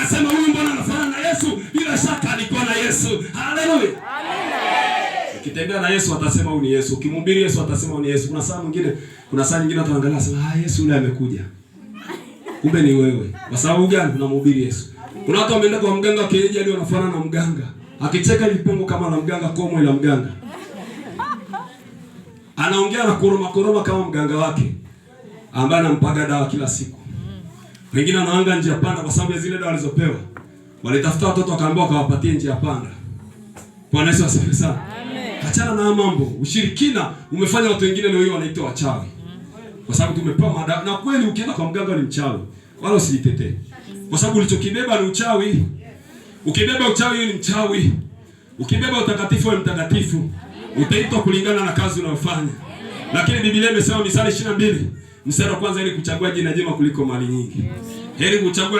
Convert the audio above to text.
wakasema huyu mbona anafanana na Yesu? Bila shaka alikuwa na Yesu. Haleluya. Amina. Ukitembea na Yesu watasema huyu ni Yesu. Ukimhubiri Yesu watasema huyu ni Yesu. Kuna saa nyingine watu wanaangalia sema Yesu yule amekuja. Kumbe ni wewe. Kwa sababu gani unamhubiri Yesu? Kuna watu wameenda kwa mganga kienyeji ali wanafanana na mganga. Akicheka lipongo kama la mganga, komo ila mganga. Anaongea na koroma kama mganga wake ambaye anampaga dawa kila siku. Wengine wanaanga njia panda kwa sababu ya zile dawa walizopewa. Walitafuta watoto wakaambiwa kawapatie njia panda. Bwana Yesu asifiwe sana. Amen. Achana na mambo. Ushirikina umefanya watu wengine leo hiyo wanaitwa wachawi. Kwa sababu tumepewa madawa. Na kweli ukienda kwa mganga ni mchawi. Wala usijitetee. Kwa sababu ulichokibeba ni uchawi. Ukibeba uchawi ni mchawi. Ukibeba utakatifu ni mtakatifu. Utaitwa kulingana na kazi unayofanya. Lakini Biblia imesema Mithali 22 mstari wa kwanza, ili kuchagua jina jema kuliko mali nyingi. Heri kuchagua